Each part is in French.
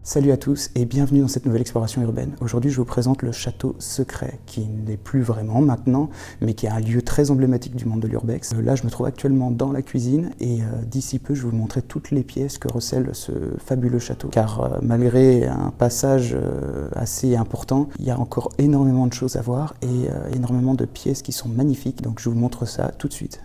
Salut à tous et bienvenue dans cette nouvelle exploration urbaine. Aujourd'hui, je vous présente le château secret, qui n'est plus vraiment maintenant, mais qui est un lieu très emblématique du monde de l'urbex. Là, je me trouve actuellement dans la cuisine et d'ici peu, je vais vous montrer toutes les pièces que recèle ce fabuleux château. Car malgré un passage assez important, il y a encore énormément de choses à voir et énormément de pièces qui sont magnifiques. Donc je vous montre ça tout de suite.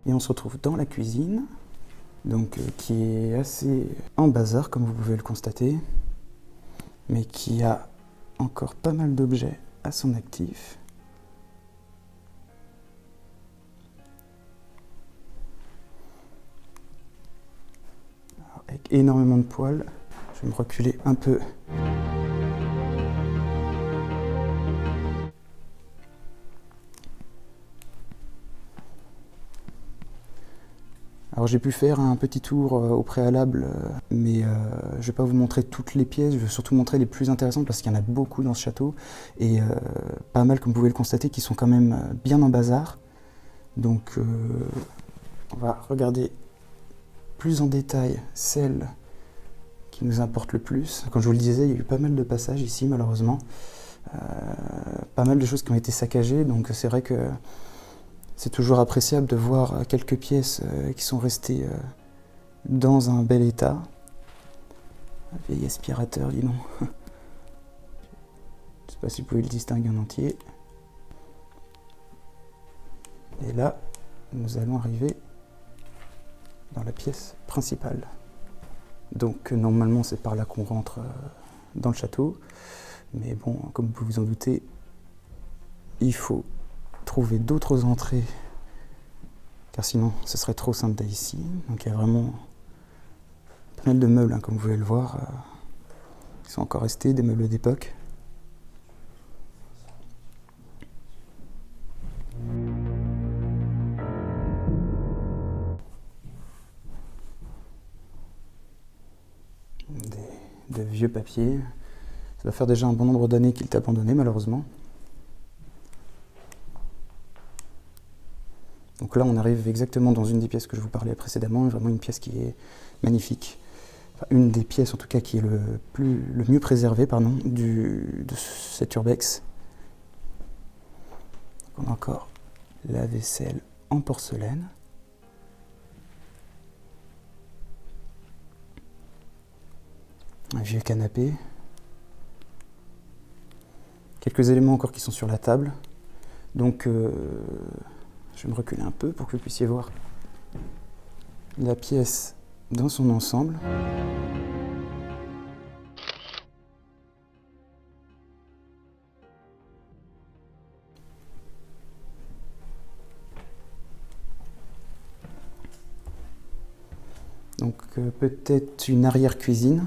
Et on se retrouve dans la cuisine, donc, qui est assez en bazar comme vous pouvez le constater, mais qui a encore pas mal d'objets à son actif. Alors, avec énormément de poêles, je vais me reculer un peu. Alors j'ai pu faire un petit tour au préalable, mais je ne vais pas vous montrer toutes les pièces, je vais surtout montrer les plus intéressantes parce qu'il y en a beaucoup dans ce château, et pas mal, comme vous pouvez le constater, qui sont quand même bien en bazar. Donc on va regarder plus en détail celles qui nous importent le plus. Comme je vous le disais, il y a eu pas mal de passages ici malheureusement, pas mal de choses qui ont été saccagées, donc c'est vrai que c'est toujours appréciable de voir quelques pièces qui sont restées dans un bel état. Un vieil aspirateur, dis donc. Je ne sais pas si vous pouvez le distinguer en entier. Et là, nous allons arriver dans la pièce principale. Donc normalement c'est par là qu'on rentre dans le château. Mais bon, comme vous pouvez vous en douter, il faut trouver d'autres entrées, car sinon ce serait trop simple d'aller ici. Donc il y a vraiment pas mal de meubles, hein, comme vous pouvez le voir, qui sont encore restés, des meubles d'époque. De vieux papiers. Ça doit faire déjà un bon nombre d'années qu'il est abandonné malheureusement. Donc là, on arrive exactement dans une des pièces que je vous parlais précédemment, vraiment une pièce qui est magnifique. Enfin, une des pièces en tout cas qui est le mieux préservée de cet urbex. Donc on a encore la vaisselle en porcelaine. Un vieux canapé. Quelques éléments encore qui sont sur la table. Donc je vais me reculer un peu pour que vous puissiez voir la pièce dans son ensemble. Donc peut-être une arrière-cuisine.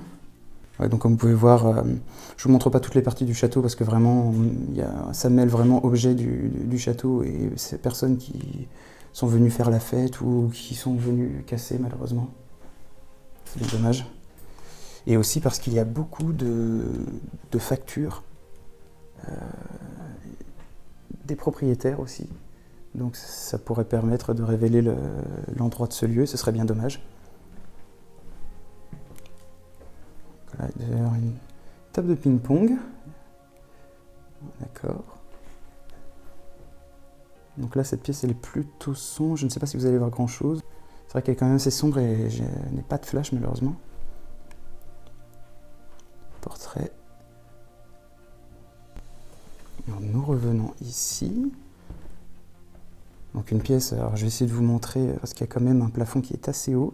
Ouais, donc comme vous pouvez voir, je ne vous montre pas toutes les parties du château parce que vraiment, ça mêle vraiment objet du château et ces personnes qui sont venues faire la fête ou qui sont venues casser malheureusement. C'est bien dommage. Et aussi parce qu'il y a beaucoup de factures des propriétaires aussi. Donc ça pourrait permettre de révéler l'endroit de ce lieu, ce serait bien dommage. Voilà, d'ailleurs une table de ping-pong. D'accord. Donc là, cette pièce, elle est plutôt sombre. Je ne sais pas si vous allez voir grand-chose. C'est vrai qu'elle est quand même assez sombre et je n'ai pas de flash, malheureusement. Portrait. Alors, nous revenons ici. Donc une pièce, alors je vais essayer de vous montrer, parce qu'il y a quand même un plafond qui est assez haut.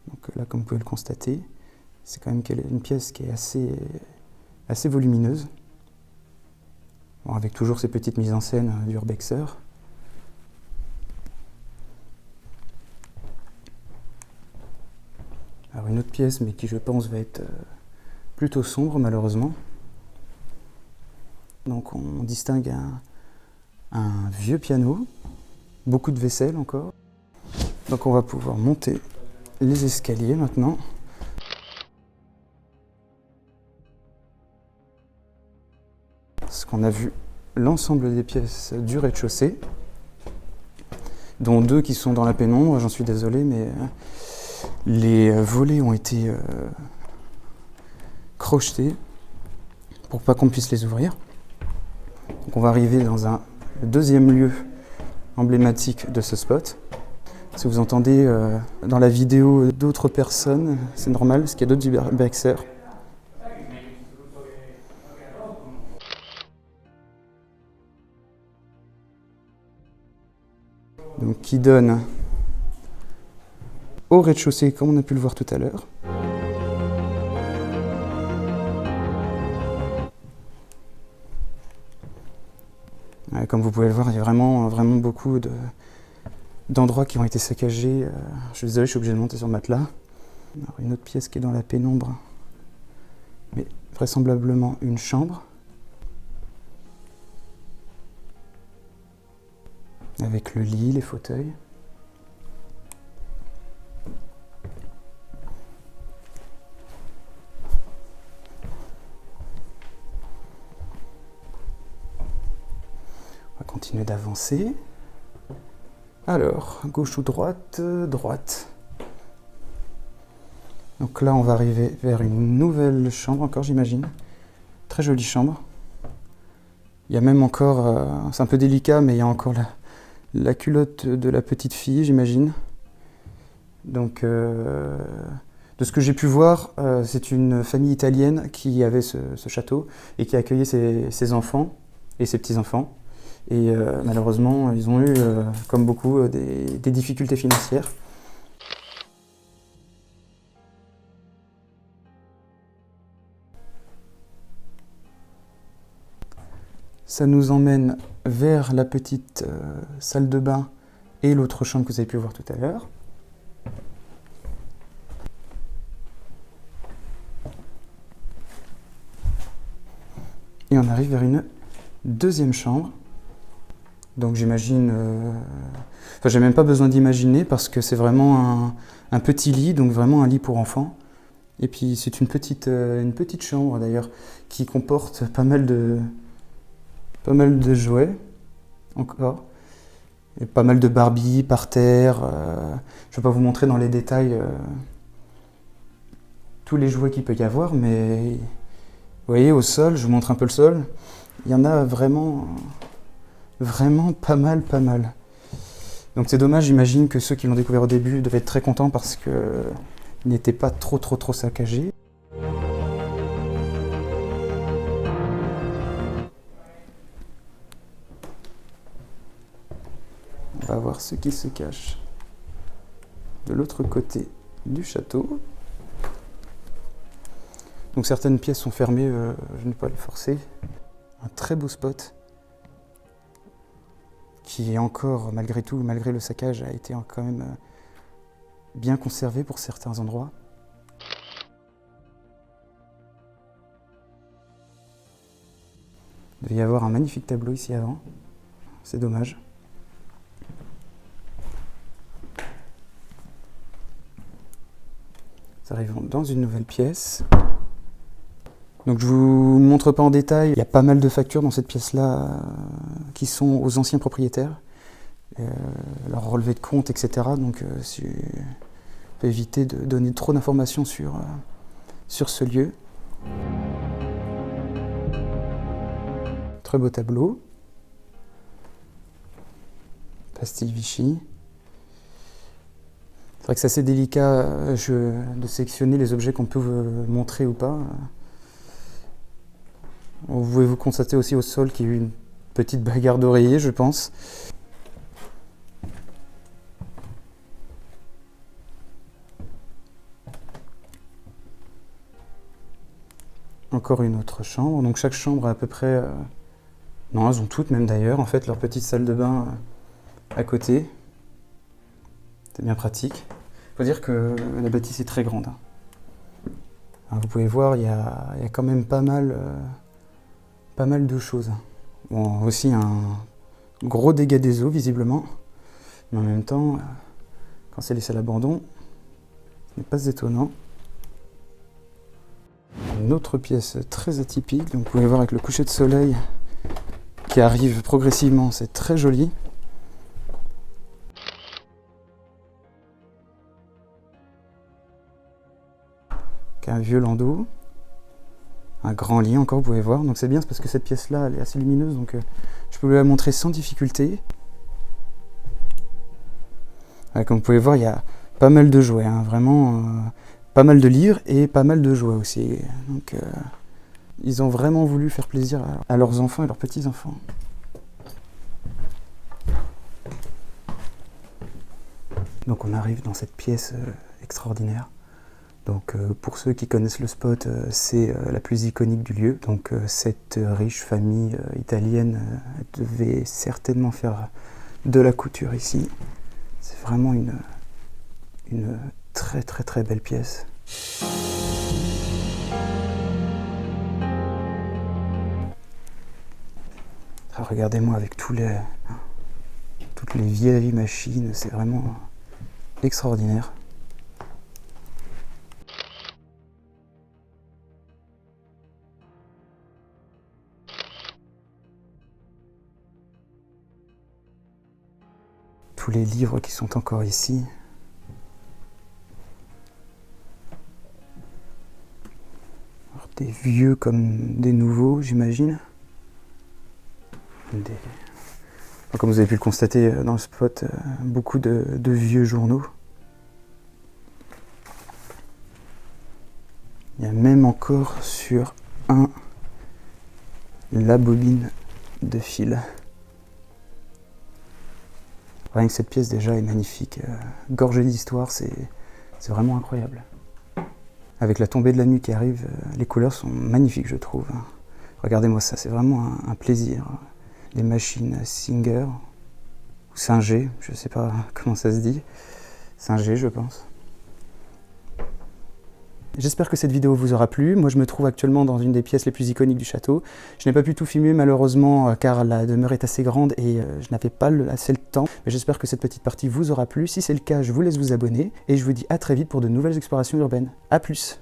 Donc là, comme vous pouvez le constater, c'est quand même une pièce qui est assez volumineuse. Bon, avec toujours ces petites mises en scène d'urbexer. Alors une autre pièce, mais qui je pense va être plutôt sombre malheureusement. Donc on distingue un vieux piano, beaucoup de vaisselle encore. Donc on va pouvoir monter les escaliers maintenant. Parce qu'on a vu l'ensemble des pièces du rez-de-chaussée, dont 2 qui sont dans la pénombre, j'en suis désolé, mais les volets ont été crochetés pour pas qu'on puisse les ouvrir. Donc on va arriver dans un deuxième lieu emblématique de ce spot. Si vous entendez dans la vidéo d'autres personnes, c'est normal, parce qu'il y a d'autres urbexers. Donc qui donne au rez-de-chaussée, comme on a pu le voir tout à l'heure. Comme vous pouvez le voir, il y a vraiment beaucoup d'endroits qui ont été saccagés. Je suis désolé, je suis obligé de monter sur le matelas. Alors, une autre pièce qui est dans la pénombre, mais vraisemblablement une chambre. Avec le lit, les fauteuils. On va continuer d'avancer. Alors, gauche ou droite? Droite. Donc là, on va arriver vers une nouvelle chambre encore, j'imagine. Très jolie chambre. Il y a même encore, c'est un peu délicat, mais il y a encore la culotte de la petite fille, j'imagine. Donc, de ce que j'ai pu voir, c'est une famille italienne qui avait ce château et qui accueillait ses enfants et ses petits-enfants. Et malheureusement, ils ont eu, comme beaucoup, des difficultés financières. Ça nous emmène vers la petite salle de bain et l'autre chambre que vous avez pu voir tout à l'heure. Et on arrive vers une deuxième chambre. Donc j'imagine... Enfin, j'ai même pas besoin d'imaginer parce que c'est vraiment un petit lit, donc vraiment un lit pour enfants. Et puis c'est une petite chambre d'ailleurs qui comporte pas mal de jouets encore. Et pas mal de Barbie par terre. Je ne vais pas vous montrer dans les détails tous les jouets qu'il peut y avoir, mais vous voyez au sol, je vous montre un peu le sol, il y en a vraiment pas mal. Donc c'est dommage, j'imagine que ceux qui l'ont découvert au début devaient être très contents parce qu'il n'était pas trop saccagé. On va voir ce qui se cache de l'autre côté du château. Donc certaines pièces sont fermées, je ne vais pas les forcer. Un très beau spot qui est encore, malgré tout, malgré le saccage, a été quand même bien conservé pour certains endroits. Il devait y avoir un magnifique tableau ici avant, c'est dommage. Nous arrivons dans une nouvelle pièce. Donc je vous montre pas en détail, il y a pas mal de factures dans cette pièce-là qui sont aux anciens propriétaires, leur relevé de compte, etc. Donc je peux éviter de donner trop d'informations sur ce lieu. Très beau tableau. Pastille Vichy. C'est vrai que c'est assez délicat de sélectionner les objets qu'on peut montrer ou pas. Vous pouvez vous constater aussi au sol qu'il y a eu une petite bagarre d'oreiller, je pense. Encore une autre chambre. Donc chaque chambre a à peu près Non, elles ont toutes même d'ailleurs, en fait, leur petite salle de bain à côté. C'est bien pratique. Faut dire que la bâtisse est très grande. Alors, vous pouvez voir, il y a quand même pas mal de choses. Bon, aussi un gros dégât des eaux, visiblement. Mais en même temps, quand c'est laissé à l'abandon, ce n'est pas étonnant. Une autre pièce très atypique, donc vous pouvez voir avec le coucher de soleil qui arrive progressivement, c'est très joli. Un vieux landau, un grand lit encore, vous pouvez voir, donc c'est bien, c'est parce que cette pièce là elle est assez lumineuse, donc je peux vous la montrer sans difficulté. Ouais, comme vous pouvez voir, il y a pas mal de jouets, hein, vraiment pas mal de livres et pas mal de jouets aussi, donc ils ont vraiment voulu faire plaisir à leurs enfants et leurs petits-enfants. Donc on arrive dans cette pièce extraordinaire. Donc pour ceux qui connaissent le spot, c'est la plus iconique du lieu. Donc cette riche famille italienne devait certainement faire de la couture ici. C'est vraiment une très très très belle pièce. Ah, regardez-moi avec toutes les vieilles machines, c'est vraiment extraordinaire. Tous les livres qui sont encore ici. Alors, des vieux comme des nouveaux, j'imagine. Comme vous avez pu le constater dans le spot, beaucoup de vieux journaux. Il y a même encore sur la bobine de fil. Rien que cette pièce déjà est magnifique, gorgée d'histoire, c'est vraiment incroyable. Avec la tombée de la nuit qui arrive, les couleurs sont magnifiques je trouve. Regardez-moi ça, c'est vraiment un plaisir. Les machines Singer, ou Singer, je ne sais pas comment ça se dit, Singer je pense. J'espère que cette vidéo vous aura plu. Moi, je me trouve actuellement dans une des pièces les plus iconiques du château. Je n'ai pas pu tout filmer malheureusement car la demeure est assez grande et je n'avais pas assez le temps. Mais j'espère que cette petite partie vous aura plu. Si c'est le cas, je vous laisse vous abonner et je vous dis à très vite pour de nouvelles explorations urbaines. A plus!